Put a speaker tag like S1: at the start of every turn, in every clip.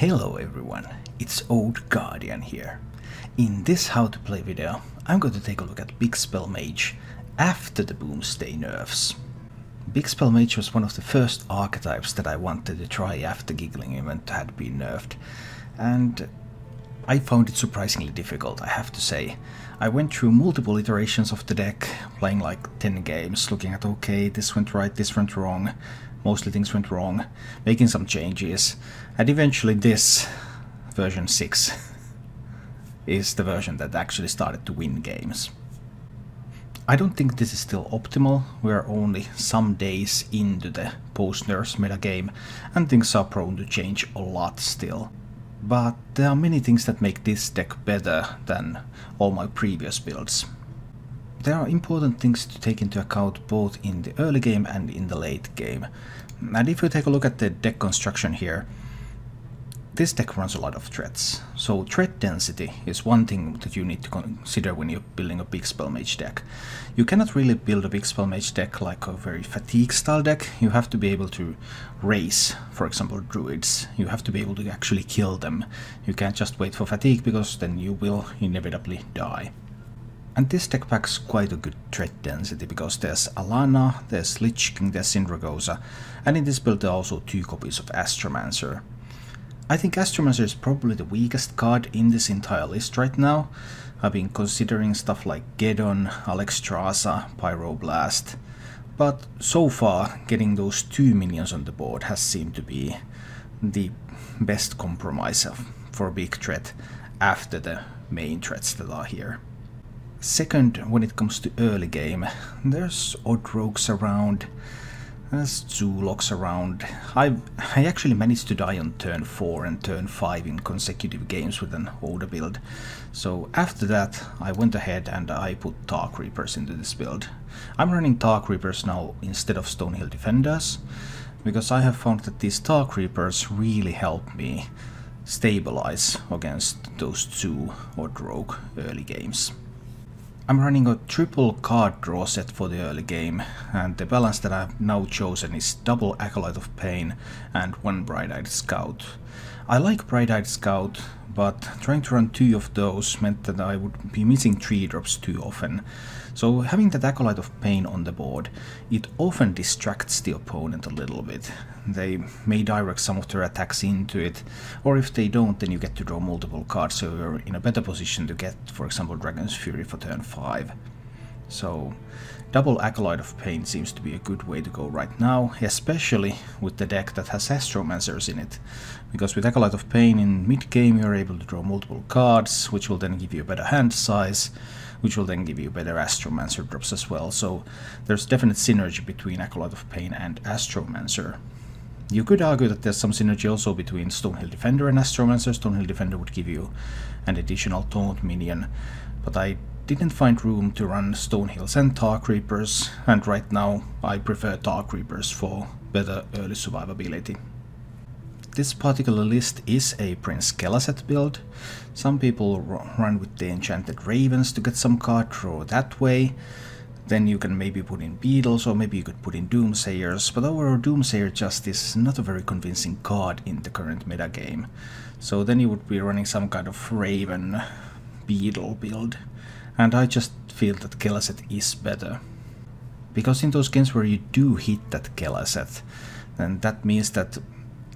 S1: Hello everyone, it's Old Guardian here. In this how to play video, I'm going to take a look at Big Spell Mage after the Boomsday nerfs. Big Spell Mage was one of the first archetypes that I wanted to try after Giggling event had been nerfed, and I found it surprisingly difficult, I have to say. I went through multiple iterations of the deck, playing like 10 games, looking at okay, this went right, this went wrong, mostly things went wrong, making some changes, and eventually this, version 6, is the version that actually started to win games. I don't think this is still optimal, we are only some days into the post-nerfs metagame, and things are prone to change a lot still. But there are many things that make this deck better than all my previous builds. There are important things to take into account both in the early game and in the late game. And if you take a look at the deck construction here, this deck runs a lot of threats. So threat density is one thing that you need to consider when you're building a Big Spell Mage deck. You cannot really build a Big Spell Mage deck like a very fatigue style deck. You have to be able to race, for example, druids. You have to be able to actually kill them. You can't just wait for fatigue because then you will inevitably die. And this deck packs quite a good threat density because there's Alana, there's Lich King, there's Sindragosa, and in this build there are also 2 copies of Astromancer. I think Astromancer is probably the weakest card in this entire list right now. I've been considering stuff like Geddon, Alexstrasza, Pyroblast, but so far getting those 2 minions on the board has seemed to be the best compromise for a big threat after the main threats that are here. Second, when it comes to early game, there's odd rogues around, there's Zoolocks around. I actually managed to die on turn 4 and turn 5 in consecutive games with an older build. So after that I went ahead and I put Dark Reapers into this build. I'm running Dark Reapers now instead of Stonehill Defenders, because I have found that these Dark Reapers really help me stabilize against those 2 odd rogue early games. I'm running a triple card draw set for the early game, and the balance that I've now chosen is double Acolyte of Pain and 1 Bright-Eyed Scout. I like Bright-Eyed Scout, but trying to run 2 of those meant that I would be missing 3 drops too often. So having that Acolyte of Pain on the board, it often distracts the opponent a little bit. They may direct some of their attacks into it, or if they don't, then you get to draw multiple cards, so you're in a better position to get, for example, Dragon's Fury for turn 5. So double Acolyte of Pain seems to be a good way to go right now, especially with the deck that has Astromancers in it. Because with Acolyte of Pain in mid-game you're able to draw multiple cards, which will then give you a better hand size, which will then give you better Astromancer drops as well. So there's definite synergy between Acolyte of Pain and Astromancer. You could argue that there's some synergy also between Stonehill Defender and Astromancer. Stonehill Defender would give you an additional taunt minion, but I didn't find room to run Stonehills and Dark Reapers, and right now I prefer Dark Reapers for better early survivability. This particular list is a Prince Keleseth build. Some people run with the Enchanted Ravens to get some card draw that way. Then you can maybe put in Beetles, or maybe you could put in Doomsayers, but overall Doomsayer just is not a very convincing card in the current metagame. So then you would be running some kind of Raven Beetle build, and I just feel that Keleseth is better. Because in those games where you do hit that Keleseth, then that means that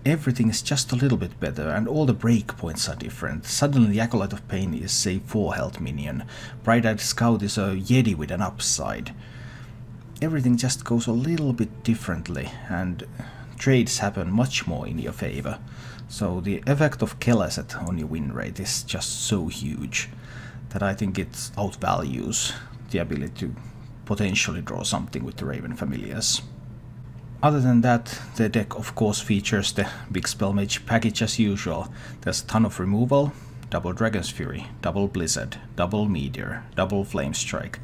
S1: everything is just a little bit better, and all the breakpoints are different. Suddenly the Acolyte of Pain is a 4 health minion, Bright-Eyed Scout is a Yeti with an upside. Everything just goes a little bit differently, and trades happen much more in your favor. So the effect of Keleseth on your win rate is just so huge that I think it outvalues the ability to potentially draw something with the Raven Familiars. Other than that, the deck of course features the Big Spell Mage package as usual. There's a ton of removal, double Dragon's Fury, double Blizzard, double Meteor, double Flame Strike,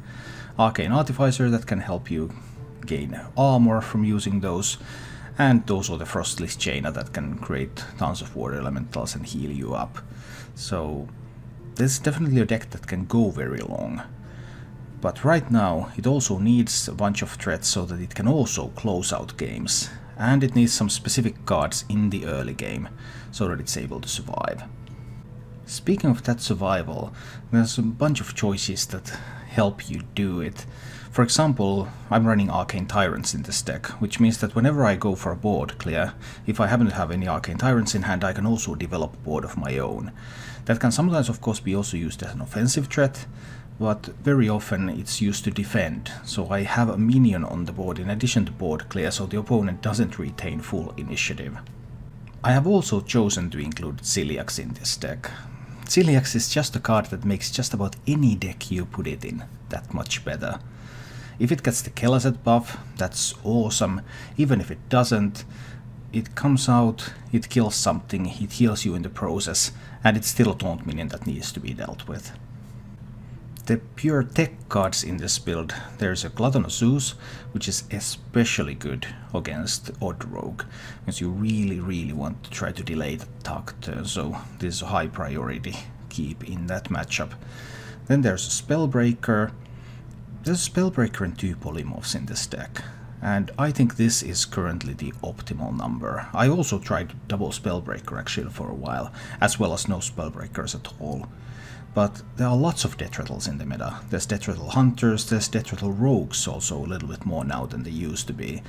S1: Arcane Artificer that can help you gain armor from using those, and also the Frostless Jaina that can create tons of water elementals and heal you up. So this is definitely a deck that can go very long. But right now it also needs a bunch of threats so that it can also close out games. and it needs some specific cards in the early game so that it's able to survive. Speaking of that survival, there's a bunch of choices that help you do it. For example, I'm running Arcane Tyrants in this deck, which means that whenever I go for a board clear, if I happen to have any Arcane Tyrants in hand, I can also develop a board of my own. That can sometimes of course be also used as an offensive threat, but very often it's used to defend, so I have a minion on the board in addition to board clear, so the opponent doesn't retain full initiative. I have also chosen to include Celiax in this deck. Celiax is just a card that makes just about any deck you put it in that much better. If it gets the Keleseth buff, that's awesome. Even if it doesn't, it comes out, it kills something, it heals you in the process, and it's still a taunt minion that needs to be dealt with. The pure tech cards in this build, there's a Gluttonous Zeus, which is especially good against Odd Rogue, because you really want to try to delay the attack turn, so this is a high priority keep in that matchup. Then there's a Spellbreaker. There's a Spellbreaker and 2 polymorphs in this deck, and I think this is currently the optimal number. I also tried double Spellbreaker actually for a while, as well as no Spellbreakers at all. But there are lots of Death Rattles in the meta. There's Death Rattle Hunters, there's Death Rattle Rogues also a little bit more now than they used to be.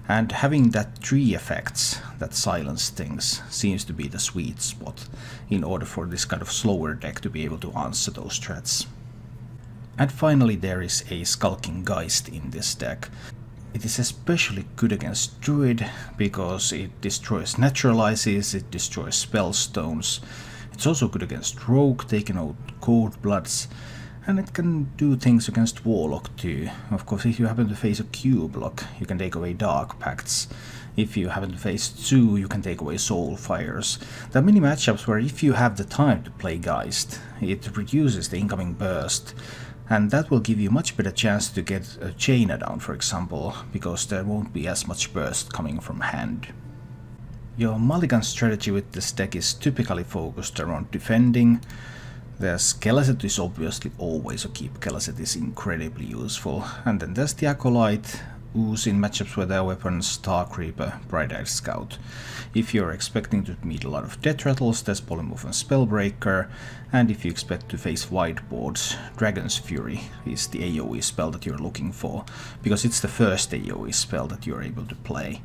S1: And having that 3 effects that silence things seems to be the sweet spot in order for this kind of slower deck to be able to answer those threats. And finally there is a Skulking Geist in this deck. It is especially good against Druid because it destroys Naturalizes, it destroys Spellstones. It's also good against Rogue, taking out Cold Bloods, and it can do things against Warlock too. Of course, if you happen to face a Q block, you can take away Dark Pacts. If you happen to face 2, you can take away Soul Fires. There are many matchups where if you have the time to play Geist, it reduces the incoming burst, and that will give you much better chance to get a Jaina down, for example, because there won't be as much burst coming from hand. Your Mulligan strategy with this deck is typically focused around defending. There's Keleseth is obviously always a keep. Keleseth is incredibly useful. And then there's the Acolyte, Ooze in matchups where there are weapons, Star Creeper, Bright-Eyed Scout. If you're expecting to meet a lot of Death Rattles, there's Polymorph and Spellbreaker. And if you expect to face white boards, Dragon's Fury is the AoE spell that you're looking for, because it's the first AoE spell that you're able to play.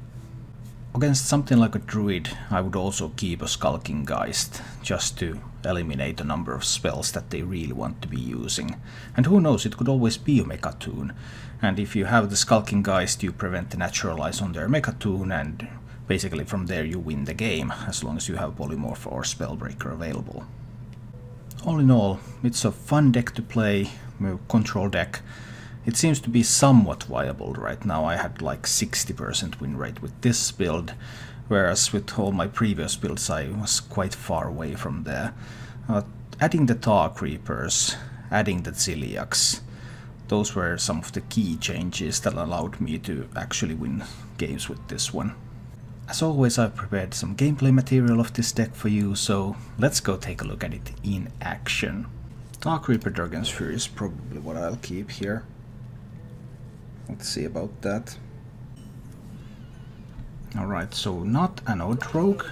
S1: Against something like a Druid, I would also keep a Skulking Geist, just to eliminate a number of spells that they really want to be using. And who knows, it could always be a Mecha Toon. And if you have the Skulking Geist, you prevent the Naturalize on their Mecha Toon, and basically from there you win the game, as long as you have Polymorph or Spellbreaker available. All in all, it's a fun deck to play, a control deck. It seems to be somewhat viable right now. I had like 60% win rate with this build, whereas with all my previous builds I was quite far away from there. Adding the Tar Creepers, adding the Celiax, those were some of the key changes that allowed me to actually win games with this one. As always, I've prepared some gameplay material of this deck for you, so let's go take a look at it in action. Tar Creeper Dragon's Fury is probably what I'll keep here. Let's see about that. Alright, so not an Odd Rogue,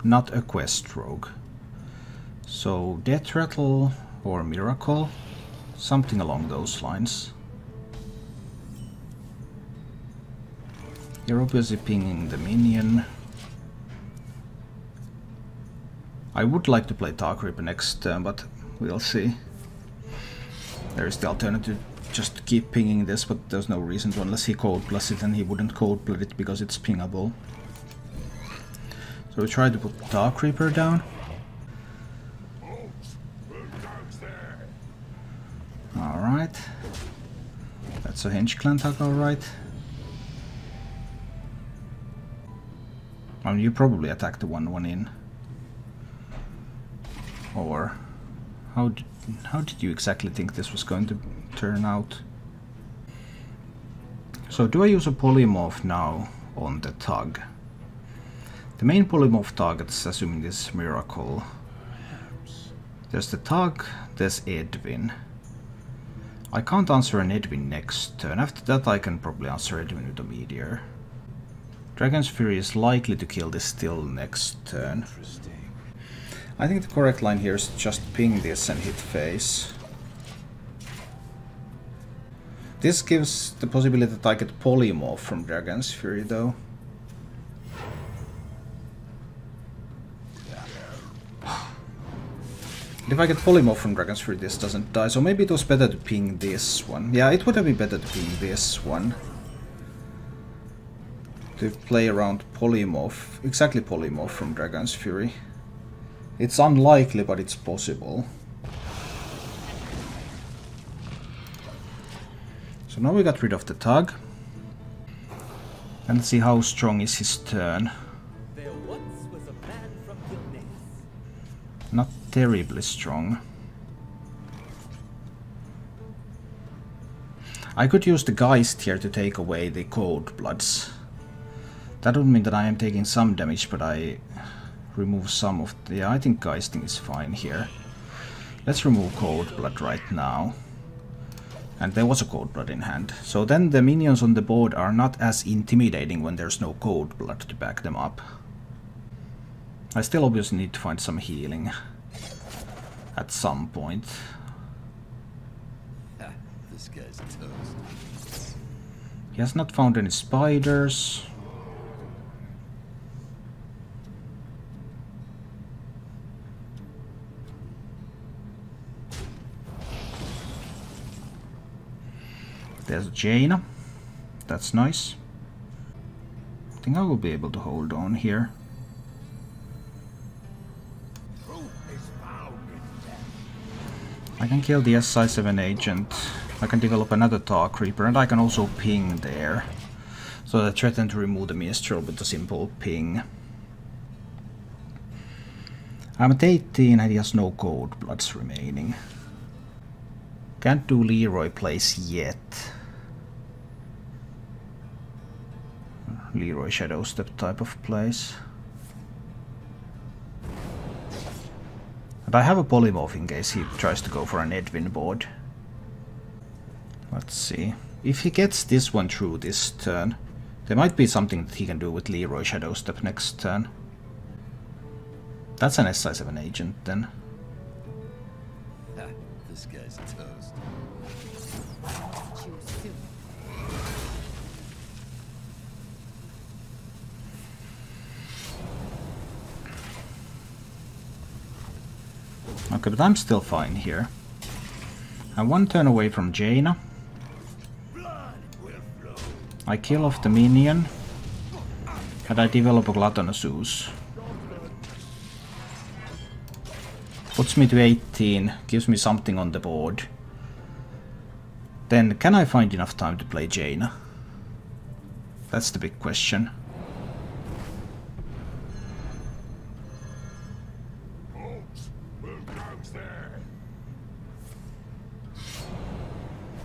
S1: not a Quest Rogue. So Death Rattle or Miracle, something along those lines. You're obviously pinging the minion. I would like to play Tar Creeper next turn, but we'll see. There is the alternative. Just keep pinging this, but there's no reason to, unless he cold bloods it, and he wouldn't cold blood it because it's pingable. So we try to put Tar Creeper down. Alright. That's a Henge Clan tag, alright. I mean, you probably attack the 1/1 in. Or how did you exactly think this was going to turn out? So do I use a polymorph now on the tug? The main polymorph targets, assuming this Miracle. There's the tug, there's Edwin. I can't answer an Edwin next turn. After that I can probably answer Edwin with a Meteor. Dragon's Fury is likely to kill this still next turn. I think the correct line here is just ping this and hit face. This gives the possibility that I get polymorph from Dragon's Fury though. If I get polymorph from Dragon's Fury, this doesn't die, so maybe it was better to ping this one. Yeah, it would have been better to ping this one. To play around polymorph, exactly polymorph from Dragon's Fury. It's unlikely, but it's possible. So now we got rid of the tug. And let's see how strong is his turn.
S2: There once was a man from Keleseth.
S1: Not terribly strong. I could use the Geist here to take away the Cold Bloods. That would mean that I am taking some damage, but I remove some of the... Yeah, I think Geisting is fine here. Let's remove Cold Blood right now. And there was a Cold Blood in hand. So then the minions on the board are not as intimidating when there's no Cold Blood to back them up. I still obviously need to find some healing at some point.
S2: This guy's toast.
S1: He has not found any spiders. There's Jaina. That's nice. I think I will be able to hold on here. I can kill the SI7 agent. I can develop another Tar Creeper, and I can also ping there. So I threaten to remove the Minstrel with a simple ping. I'm at 18 and he has no Cold Bloods remaining. Can't do Leroy plays yet. Leroy Shadow Step type of plays. And I have a polymorph in case he tries to go for an Edwin board. Let's see. If he gets this one through this turn, there might be something that he can do with Leroy Shadow Step next turn. That's an SI7 agent then.
S2: This guy's toast.
S1: Okay, but I'm still fine here. I'm one turn away from Jaina. I kill off the minion. And I develop a Gluttonous Ooze. Puts me to 18, gives me something on the board. Then, can I find enough time to play Jaina? That's the big question.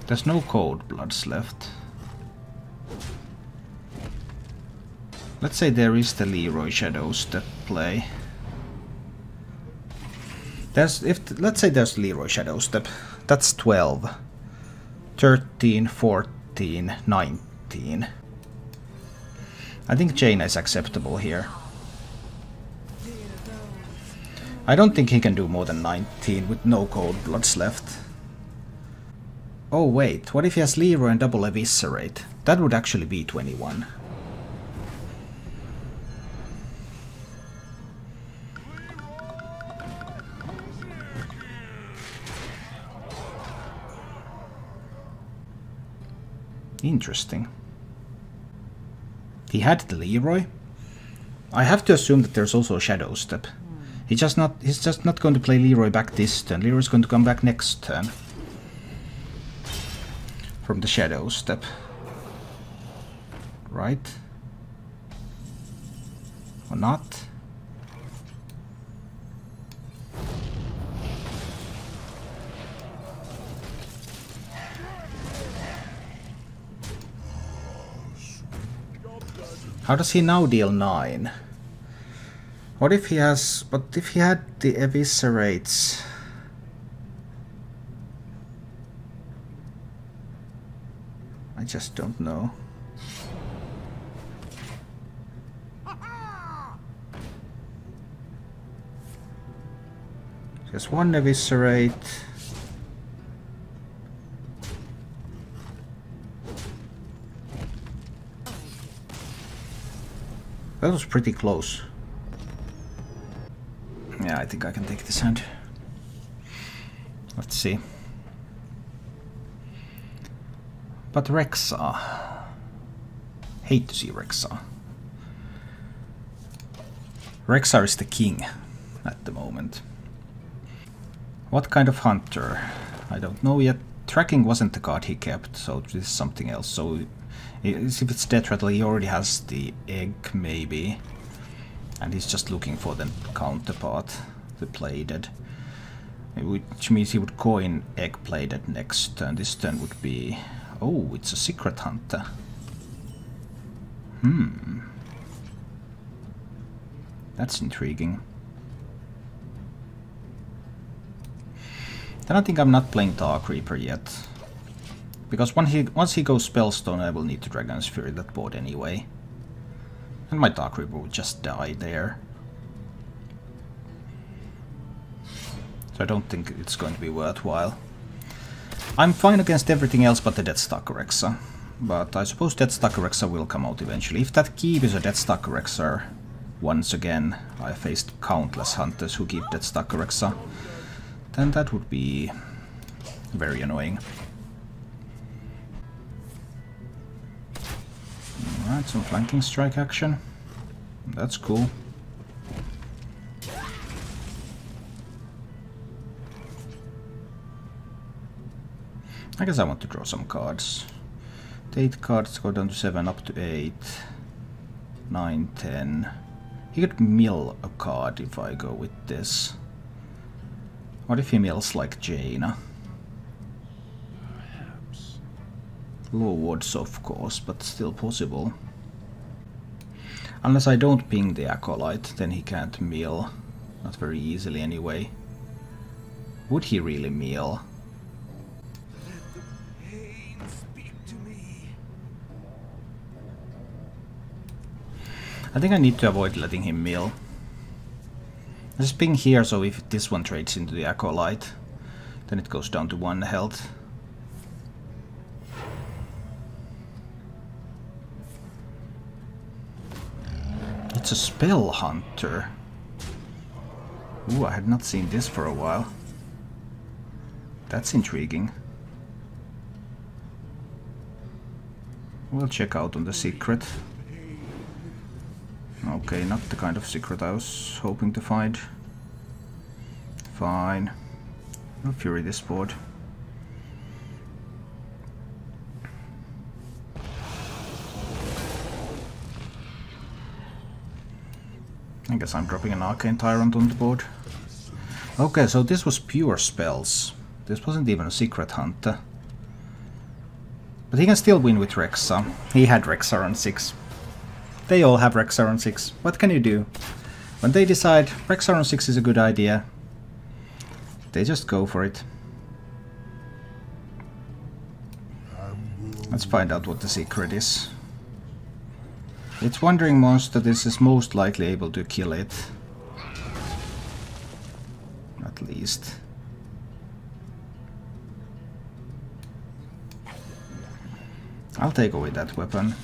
S1: There's no Cold Bloods left. Let's say there is the Leroy Shadow Step play. Let's say there's Leroy Shadow Step. That's 12. 13, 14, 19. I think Jaina is acceptable here. I don't think he can do more than 19 with no Cold Bloods left. Oh wait, what if he has Leroy and double Eviscerate? That would actually be 21. Interesting. He had the Leroy. I have to assume that there's also a Shadow Step. He's just not going to play Leroy back this turn. Leroy's going to come back next turn. From the Shadow Step. Right? Or not? How does he now deal 9? What if he has... But if he had the Eviscerates... I just don't know. There's one Eviscerate. That was pretty close. Yeah, I think I can take this hand. Let's see. But Rexa. Hate to see Rexa. Rexa is the king at the moment. What kind of hunter? I don't know yet. Tracking wasn't the card he kept, so this is something else. So if it's Death Rattle, he already has the egg, maybe. And he's just looking for the counterpart, the Plated. Which means he would coin egg Plated next turn. This turn would be... Oh, it's a Secret Hunter. That's intriguing. Then I think I'm not playing Dark Reaper yet. Because once he goes Spellstone, I will need to Dragon's Fury that board anyway. And my Dark Reaper would just die there. So I don't think it's going to be worthwhile. I'm fine against everything else but the Deathstalker Rexa. But I suppose Deathstalker Rexa will come out eventually. If that keep is a Deathstalker Rexa, once again, I faced countless hunters who keep Deathstalker Rexa, then that would be very annoying. Alright, some flanking strike action. That's cool. I guess I want to draw some cards. The 8 cards go down to 7, up to 8, 9, 10. He could mill a card if I go with this. What if he mills like Jaina? Perhaps. Low odds, of course, but still possible. Unless I don't ping the Acolyte, then he can't mill. Not very easily anyway. Would he really mill? I think I need to avoid letting him mill. I just ping here, so if this one trades into the Acolyte, then it goes down to 1 health. It's a Spell Hunter. Ooh, I had not seen this for a while. That's intriguing. We'll check out on the secret. Okay, not the kind of secret I was hoping to find. Fine. I'll Fury this board. I guess I'm dropping an Arcane Tyrant on the board. Okay, so this was pure spells. This wasn't even a Secret Hunter. But he can still win with Rexa. He had Rexa on 6. They all have Rexa on 6. What can you do? When they decide Rexa on 6 is a good idea, they just go for it. Let's find out what the secret is. It's Wandering Monster. This is most likely able to kill it. At least. I'll take away that weapon.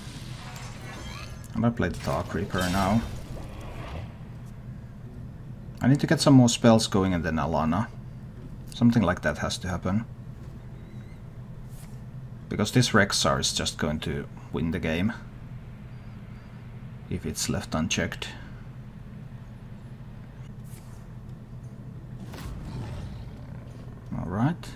S1: And I play the Dark Reaper now. I need to get some more spells going and then Alana. Something like that has to happen. Because this Rexar is just going to win the game. If it's left unchecked. Alright.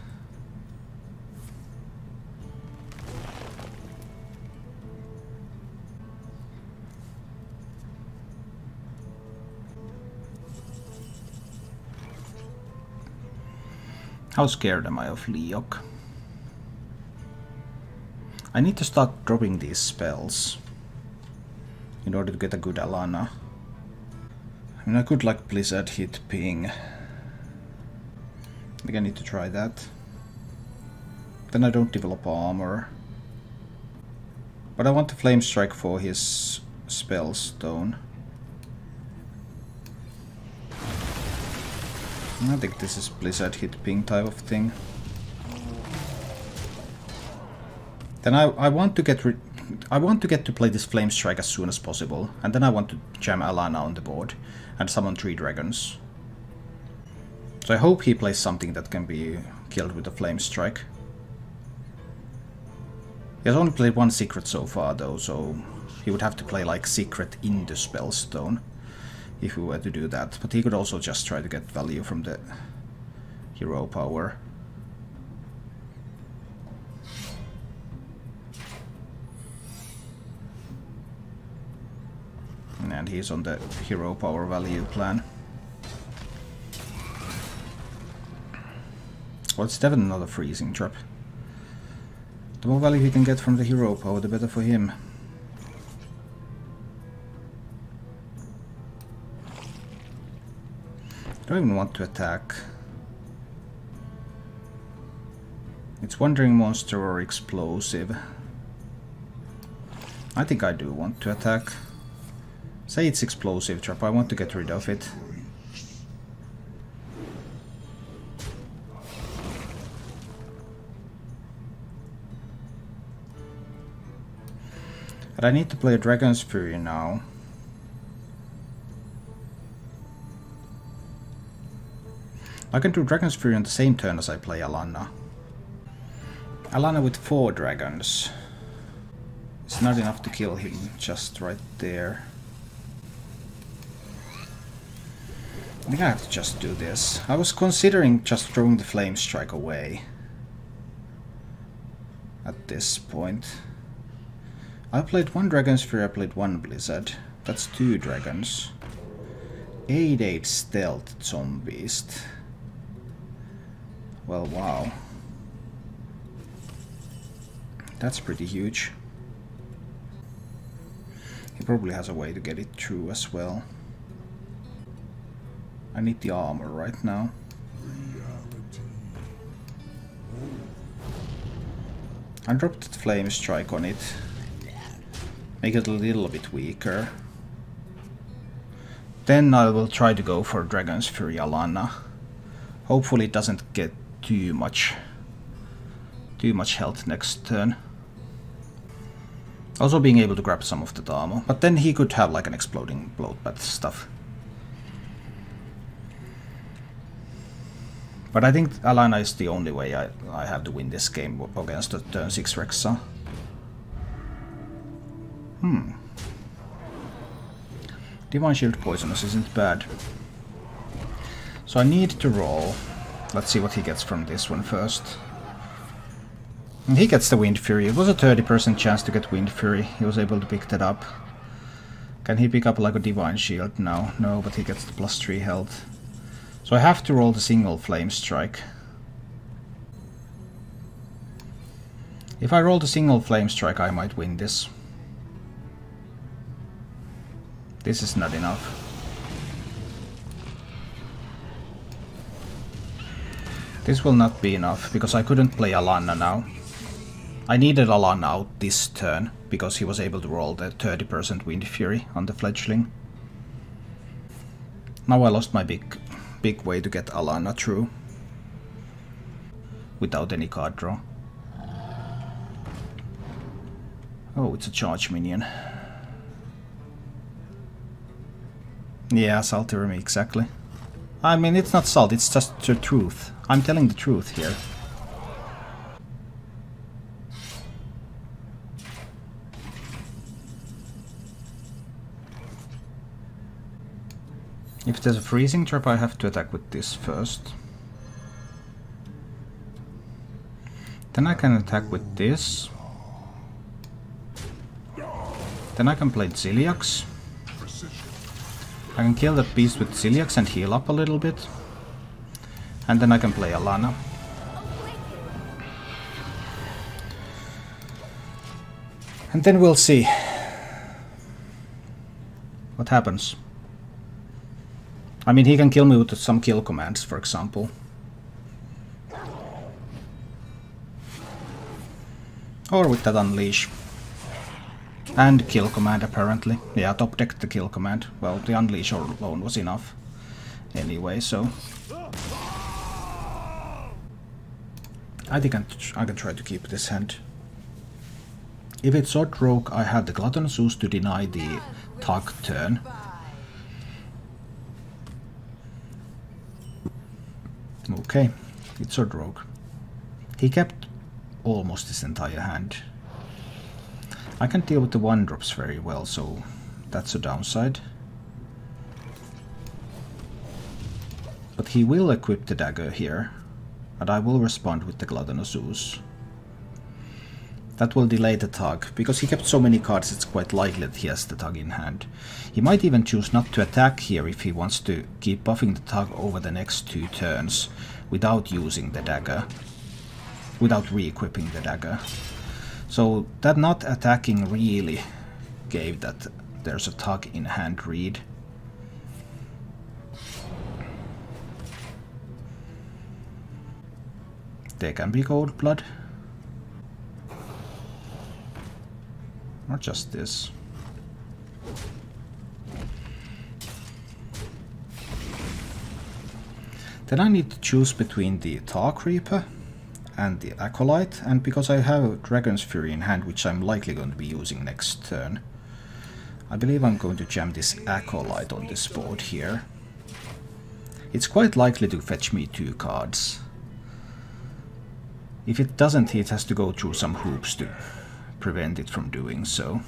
S1: How scared am I of Leok? I need to start dropping these spells in order to get a good Alana. I mean, I could like Blizzard hit ping. I think I need to try that. Then I don't develop armor. But I want the Flame Strike for his Spellstone. I think this is Blizzard hit ping type of thing. Then I want to get to play this Flame Strike as soon as possible, and then I want to jam Alana on the board and summon 3 dragons. So I hope he plays something that can be killed with a Flame Strike. He has only played 1 secret so far though, so he would have to play like secret into Spellstone if we were to do that. But he could also just try to get value from the hero power. And he's on the hero power value plan. Well, it's definitely not a freezing trap. The more value he can get from the hero power, the better for him. I don't even want to attack. It's Wandering Monster or Explosive. I think I do want to attack. Say it's Explosive Trap, I want to get rid of it. But I need to play a Dragon's Fury now. I can do Dragon's Fury on the same turn as I play Alana. Alana with 4 dragons. It's not enough to kill him just right there. I think I have to just do this. I was considering just throwing the Flame Strike away. At this point. I played 1 Dragon's Fury, I played 1 Blizzard. That's 2 dragons. 8/8 Stealth Zombies. Well, wow. That's pretty huge. He probably has a way to get it through as well. I need the armor right now. I dropped the Flame Strike on it. Make it a little bit weaker. Then I will try to go for Dragon's Fury Alana. Hopefully it doesn't get too much health next turn. Also being able to grab some of the armor, but then he could have like an exploding bloodbath stuff. But I think Alana is the only way I have to win this game against the turn 6 Rexa. Divine Shield Poisonous isn't bad. So I need to roll. Let's see what he gets from this one first. And he gets the Wind Fury. It was a 30% chance to get Wind Fury. He was able to pick that up. Can he pick up like a Divine Shield? No, but he gets the +3 health. So I have to roll the single Flame Strike. If I roll the single Flame Strike, I might win this. This is not enough. This will not be enough, because I couldn't play Alana now. I needed Alana out this turn, because he was able to roll the 30% Wind Fury on the Fledgling. Now I lost my big way to get Alana through. Without any card draw. Oh, it's a charge minion. Yeah, Salty Remy, exactly. I mean, it's not salt, it's just the truth. I'm telling the truth here. If there's a freezing trap, I have to attack with this first. Then I can attack with this. Then I can play Ziliax. I can kill that beast with Ziliax and heal up a little bit. And then I can play Alana. And then we'll see what happens. I mean, he can kill me with some kill commands, for example. Or with that Unleash. And kill command, apparently. Yeah, top deck the kill command. Well, the Unleash alone was enough. anyway, so I think I can try to keep this hand. If it's odd rogue, I have the Gluttonous Ooze to deny the tug turn. Okay, it's odd rogue. He kept almost his entire hand. I can deal with the 1-drops very well, so that's a downside. But he will equip the dagger here, and I will respond with the Gluttonous Ooze. That will delay the tug, because he kept so many cards it's quite likely that he has the tug in hand. He might even choose not to attack here if he wants to keep buffing the tug over the next 2 turns without using the dagger, without re-equipping the dagger. So that not attacking really gave that there's a tug in hand read. There can be Cold Blood. Or just this. Then I need to choose between the Dark Reaper and the Acolyte, and because I have Dragon's Fury in hand, which I'm likely going to be using next turn, I believe I'm going to jam this Acolyte on this board here. It's quite likely to fetch me 2 cards. If it doesn't, it has to go through some hoops to prevent it from doing so.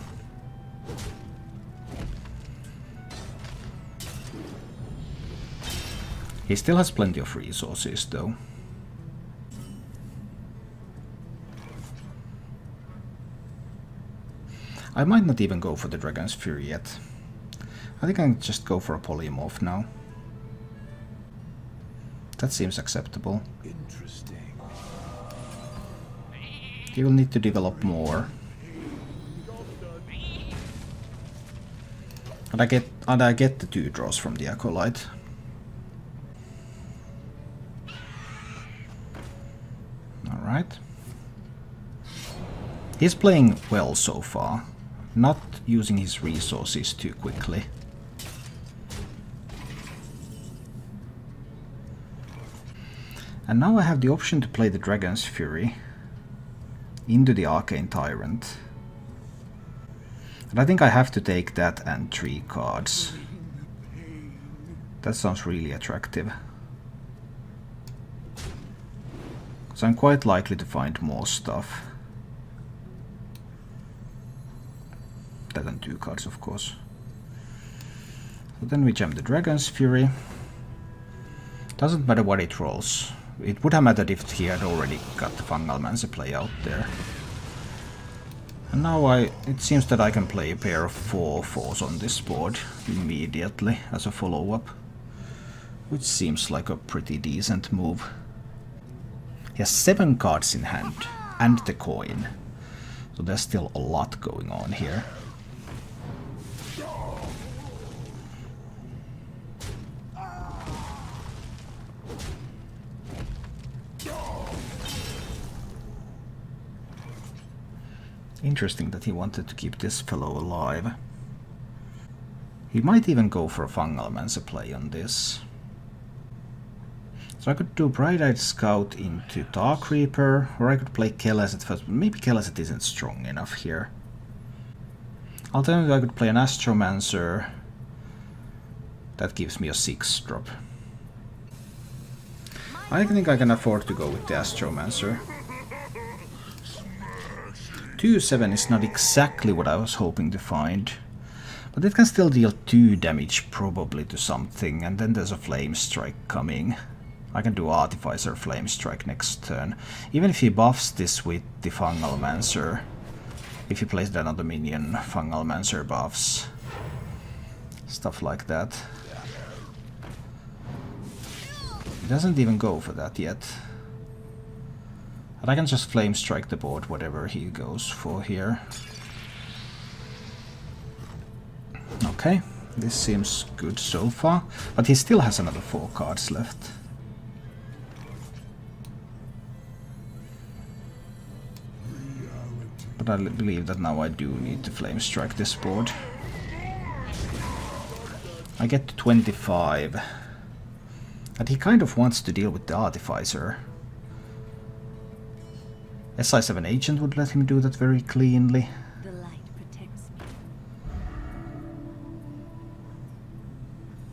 S1: He still has plenty of resources though. I might not even go for the Dragon's Fury yet. I think I can just go for a Polymorph now. That seems acceptable.
S3: Interesting.
S1: He will need to develop more. And I get the 2 draws from the Acolyte. Alright. He's playing well so far, not using his resources too quickly. And now I have the option to play the Dragon's Fury into the Arcane Tyrant. And I think I have to take that and 3 cards. That sounds really attractive. So I'm quite likely to find more stuff. That and 2 cards, of course. So then we jam the Dragon's Fury. Doesn't matter what it rolls. It would have mattered if he had already got the Fungal Mancer play out there. And now it seems that I can play a pair of 4/4s on this board immediately as a follow-up, which seems like a pretty decent move. He has 7 cards in hand and the coin, so there's still a lot going on here. Interesting that he wanted to keep this fellow alive. He might even go for a Fungal Mancer play on this. So I could do Bright-Eyed Scout into Dark Reaper, or I could play Keleseth first. Maybe Keleseth isn't strong enough here. Alternatively, I could play an Astromancer. That gives me a 6-drop. I think I can afford to go with the Astromancer. 2/7 is not exactly what I was hoping to find, but it can still deal 2 damage probably to something, and then there's a Flame Strike coming. I can do Artificer Flame Strike next turn. Even if he buffs this with the Fungal Mancer, if he plays that on the minion, Fungal Mancer buffs, stuff like that. He doesn't even go for that yet. And I can just Flame Strike the board, whatever he goes for here. Okay, this seems good so far, but he still has another 4 cards left. But I believe that now I do need to Flame Strike this board. I get to 25. And he kind of wants to deal with the Artificer. SI7 Agent would let him do that very cleanly.
S3: The light protects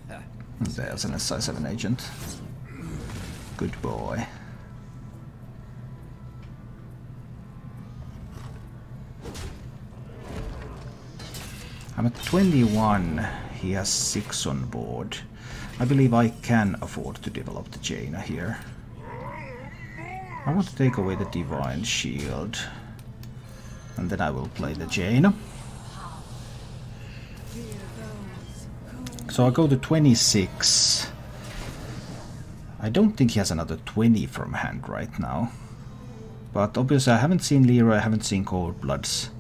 S3: me.
S1: There's an SI7 Agent. Good boy. I'm at 21. He has 6 on board. I believe I can afford to develop the Jaina here. I want to take away the Divine Shield. And then I will play the Jaina. So I go to 26. I don't think he has another 20 from hand right now. But obviously I haven't seen Leroy, I haven't seen Cold Bloods.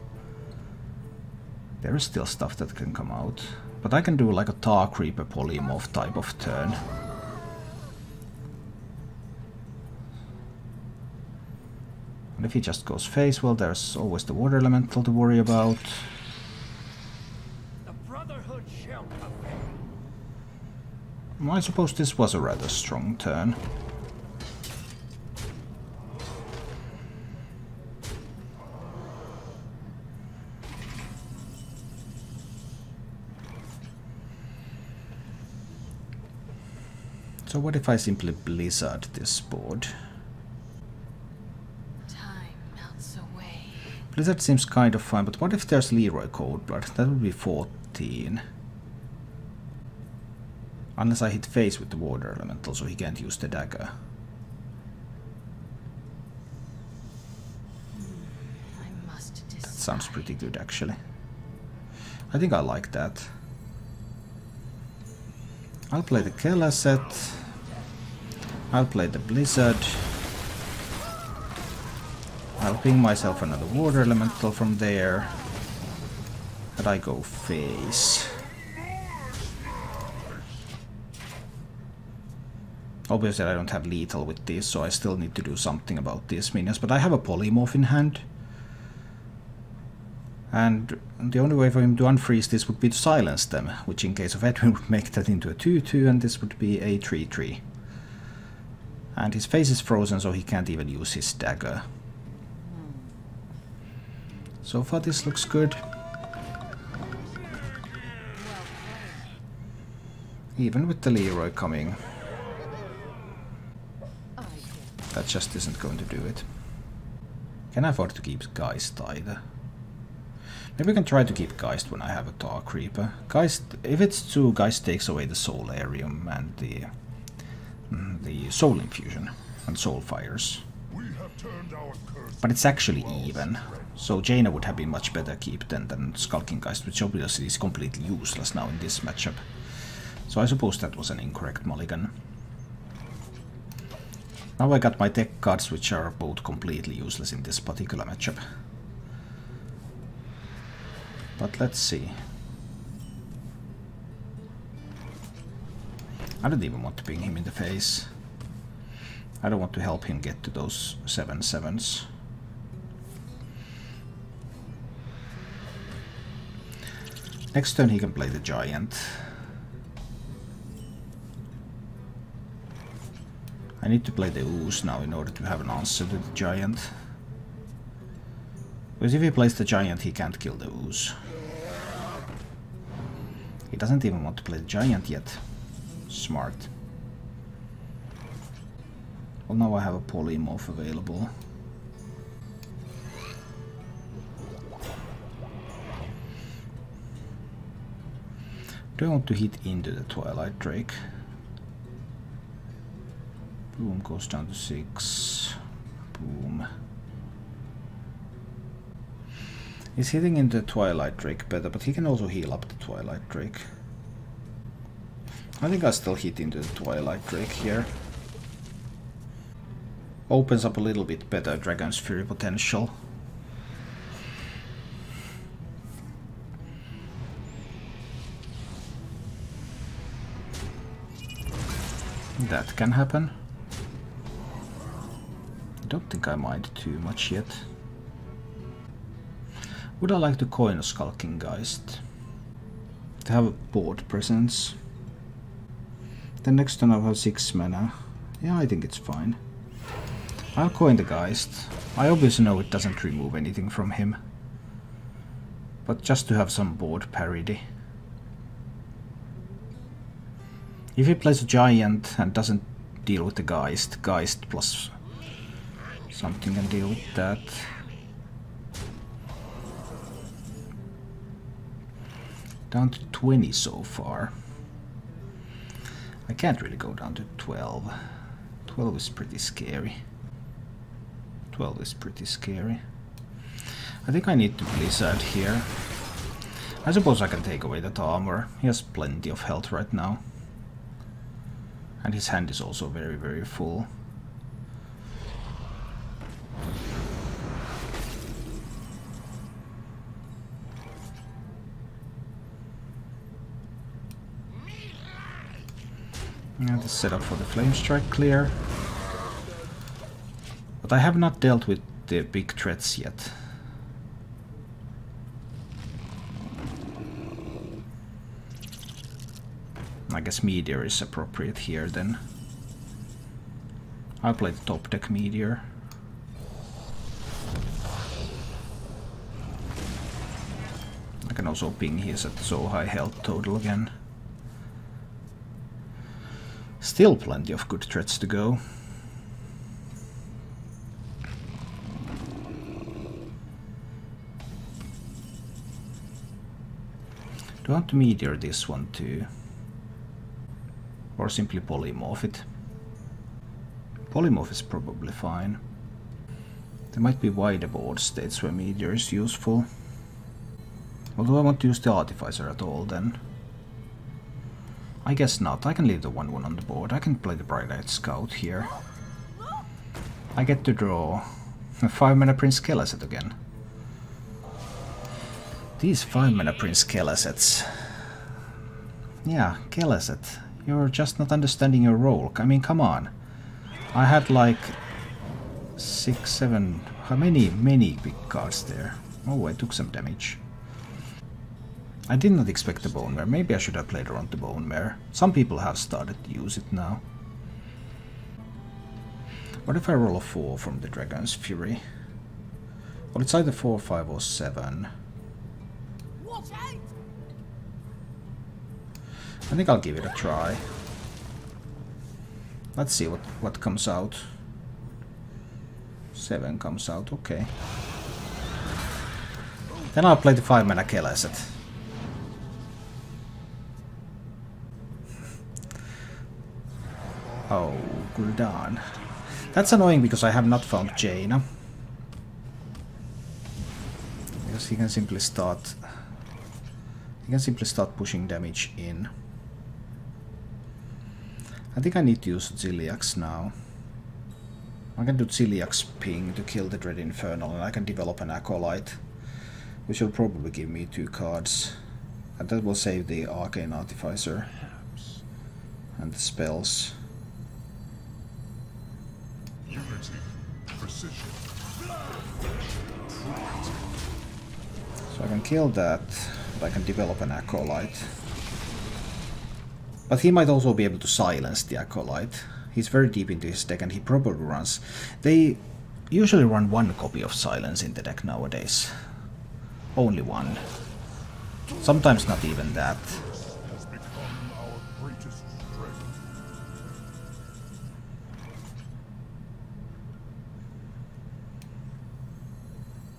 S1: There is still stuff that can come out. But I can do like a Tar Creeper Polymorph type of turn. And if he just goes face, well, there's always the Water Elemental to worry about.
S2: The Brotherhood shall prevail.
S1: I suppose this was a rather strong turn. So what if I simply Blizzard this board?
S3: Time melts away.
S1: Blizzard seems kind of fine, but what if there's Leroy Coldblood? That would be 14. Unless I hit face with the Water Elemental, so he can't use the dagger.
S3: I must decide.
S1: That sounds pretty good, actually. I think I like that. I'll play the Keleseth. I'll play the Blizzard. I'll ping myself another Water Elemental from there. And I go face. Obviously I don't have lethal with this, so I still need to do something about these minions, but I have a Polymorph in hand. And the only way for him to unfreeze this would be to silence them, which in case of Edwin would make that into a 2-2, and this would be a 3-3. And his face is frozen, so he can't even use his dagger. So far this looks good. Even with the Leroy coming. That just isn't going to do it. Can I afford to keep Geist either? Maybe I can try to keep Geist when I have a Tar Creeper. Geist, if it's 2, Geist takes away the Solarium and the Soul Infusion and Soul Fires. But it's actually even. So Jaina would have been much better keep than Skulking Geist, which obviously is completely useless now in this matchup. So I suppose that was an incorrect mulligan. Now I got my deck cards, which are both completely useless in this particular matchup. But let's see. I don't even want to ping him in the face. I don't want to help him get to those 7/7s. Next turn he can play the Giant. I need to play the Ooze now in order to have an answer to the Giant. Because if he plays the Giant, he can't kill the Ooze. He doesn't even want to play the Giant yet. Smart. Well, now I have a Polymorph available. Do I want to hit into the Twilight Drake? Boom goes down to 6. Boom. He's hitting into the Twilight Drake better, but he can also heal up the Twilight Drake. I think I'll still hit into the Twilight Drake here. Opens up a little bit better Dragon's Fury potential. That can happen. I don't think I mind too much yet. Would I like to coin a Skulking Geist? To have a board presence. Then next turn I'll have 6 mana. Yeah, I think it's fine. I'll coin the Geist. I obviously know it doesn't remove anything from him. But just to have some board parity. If he plays a Giant and doesn't deal with the Geist, Geist plus something can deal with that. Down to 20 so far. I can't really go down to 12. 12 is pretty scary. 12 is pretty scary. I think I need to Blizzard here. I suppose I can take away that armor. He has plenty of health right now. And his hand is also very, very full. Now this setup for the Flame Strike clear. But I have not dealt with the big threats yet. I guess Meteor is appropriate here then. I'll play the top deck Meteor. I can also ping his at so high health total again. Still plenty of good threats to go. Do I want to Meteor this one too? Or simply Polymorph it? Polymorph is probably fine. There might be wider board states where Meteor is useful. Or do I want to use the Artificer at all then? I guess not. I can leave the 1/1 on the board. I can play the Bright-Eyed Scout here. I get to draw a 5-mana Prince Keleseth again. These 5-mana Prince Keleseths. Yeah, Keleseth. You're just not understanding your role. I mean, come on. I had like 6, 7... How many big cards there? Oh, I took some damage. I did not expect the Bone Mare. Maybe I should have played around the Bone Mare. Some people have started to use it now. What if I roll a 4 from the Dragon's Fury? Well, it's either 4, 5 or 7. I think I'll give it a try. Let's see what comes out. 7 comes out, okay. Then I'll play the 5-mana Keleseth. Oh, Gul'dan. That's annoying because I have not found Jaina. Because he can simply start pushing damage in. I think I need to use Ziliax now. I can do Ziliax ping to kill the Dread Infernal, and I can develop an Acolyte, which will probably give me 2 cards. And that will save the Arcane Artificer and the spells.
S4: Unity, precision.
S1: So I can kill that, but I can develop an Acolyte. But he might also be able to silence the Acolyte. He's very deep into his deck and he probably runs... They usually run 1 copy of Silence in the deck nowadays. Only 1. Sometimes not even that.
S4: Has become our greatest strength.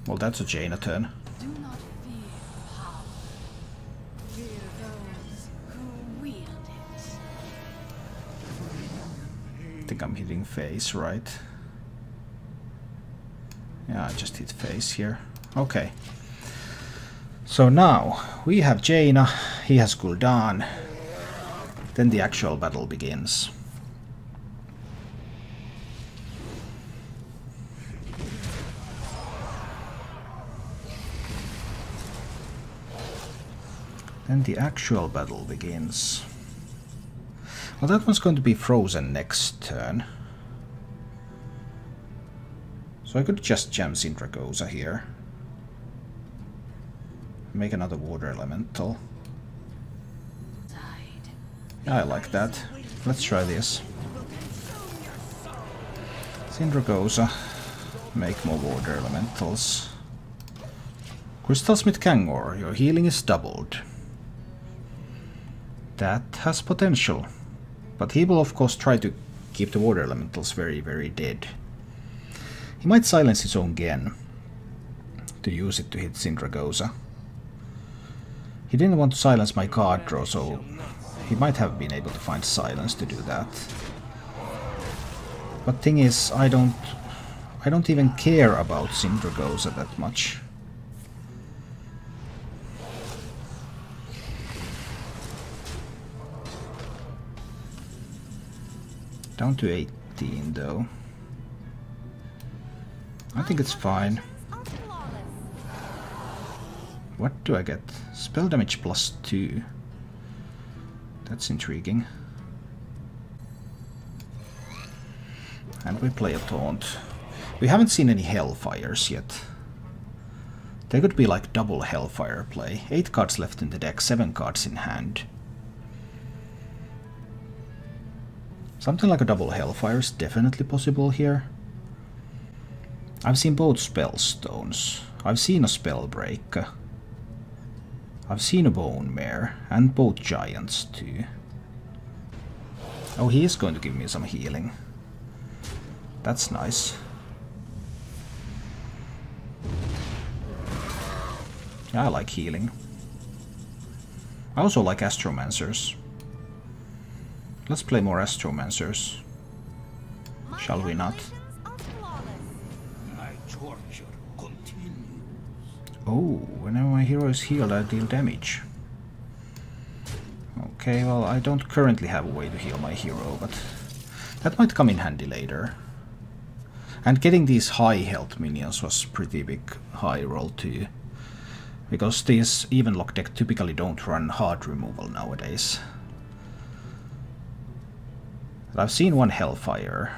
S1: Well, that's a Jaina turn.
S3: Do not fear power. Fear those who wield it.
S1: I think I'm hitting face, right? Yeah, I just hit face here. Okay. So now, we have Jaina, he has Gul'dan. Then the actual battle begins. Then the actual battle begins. Well, that one's going to be frozen next turn. So I could just jam Sindragosa here. Make another water elemental. Yeah, I like that. Let's try this. Sindragosa. Make more water elementals. Crystalsmith Kangor, your healing is doubled. That has potential. But he will of course try to keep the water elementals very, very dead. He might silence his own Gen to use it to hit Sindragosa. He didn't want to silence my card draw, so he might have been able to find silence to do that. But thing is, I don't even care about Sindragosa that much. Down to 18 though. I think it's fine. What do I get? Spell damage +2. That's intriguing. And we play a taunt. We haven't seen any Hellfires yet. There could be like double Hellfire play. 8 cards left in the deck, 7 cards in hand. Something like a double Hellfire is definitely possible here. I've seen both Spellstones. I've seen a Spellbreak. I've seen a Bone Mare, and both Giants too. Oh, he is going to give me some healing. That's nice. Yeah, I like healing. I also like Astromancers. Let's play more Astromancers. Shall we not?
S4: My torture continues.
S1: Oh, whenever my hero is healed, I deal damage. Okay, well, I don't currently have a way to heal my hero, but that might come in handy later. And getting these high health minions was pretty big high roll too. Because these Even Warlock deck typically don't run hard removal nowadays. But I've seen one Hellfire.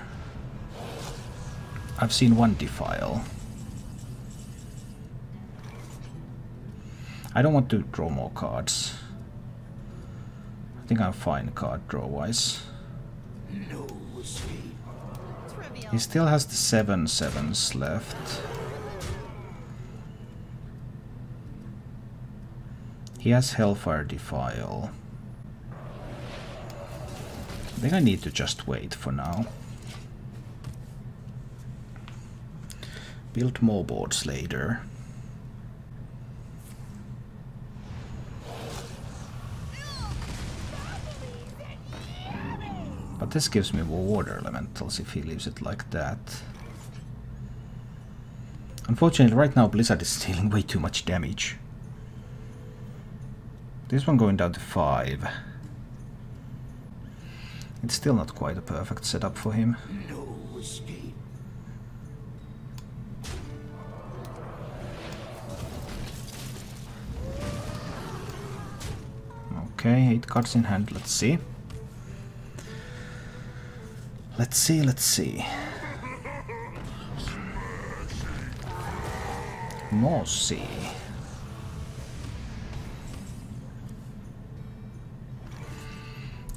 S1: I've seen one Defile. I don't want to draw more cards. I think I'm fine card draw wise.
S4: No escape.
S1: He still has the 7/7s left. He has Hellfire Defile. I think I need to just wait for now. Build more boards later. But this gives me more water elementals if he leaves it like that. Unfortunately, right now Blizzard is dealing way too much damage. This one going down to 5. It's still not quite a perfect setup for him.
S4: No escape.
S1: Okay, 8 cards in hand, let's see. Let's see. Mossy.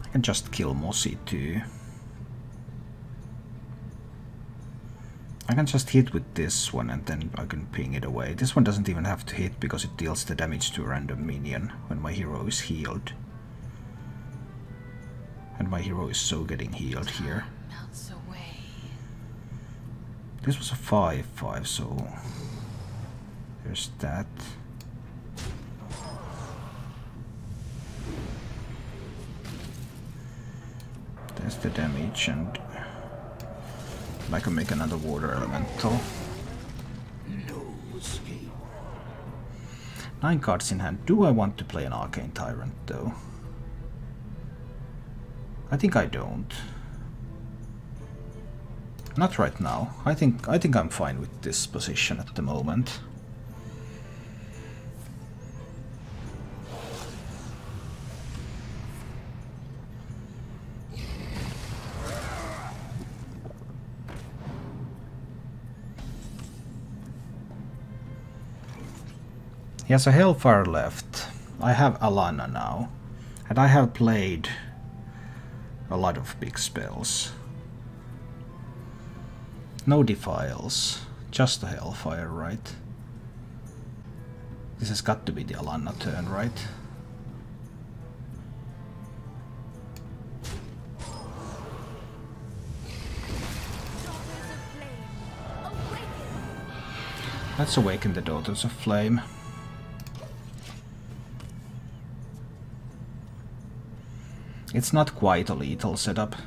S1: I can just kill Mossy too. I can just hit with this one and then I can ping it away. This one doesn't even have to hit because it deals the damage to a random minion when my hero is healed. And my hero is so getting healed here.
S3: Melts away.
S1: This was a 5/5, so there's that. There's the damage, and I can make another water elemental.
S4: No escape.
S1: 9 cards in hand. Do I want to play an Arcane Tyrant though? I think I don't. Not right now. I think I'm fine with this position at the moment. He has a Hellfire left. I have Alana now. And I have played A lot of big spells. No defiles, just a Hellfire, right? This has got to be the Alanna turn, right? Let's awaken the Daughters of Flame. It's not quite a lethal setup,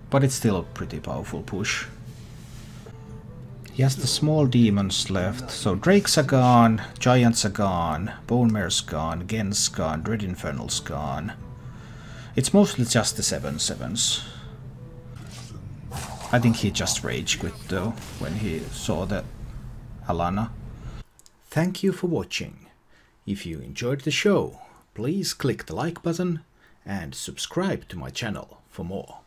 S1: but it's still a pretty powerful push. He has the small demons left, so Drakes are gone, Giants are gone, Bone Mare's gone, Gen's gone, Dread Infernal's gone. It's mostly just the 7/7s. I think he just rage quit though, when he saw the Alanna. Thank you for watching. If you enjoyed the show, please click the like button and subscribe to my channel for more.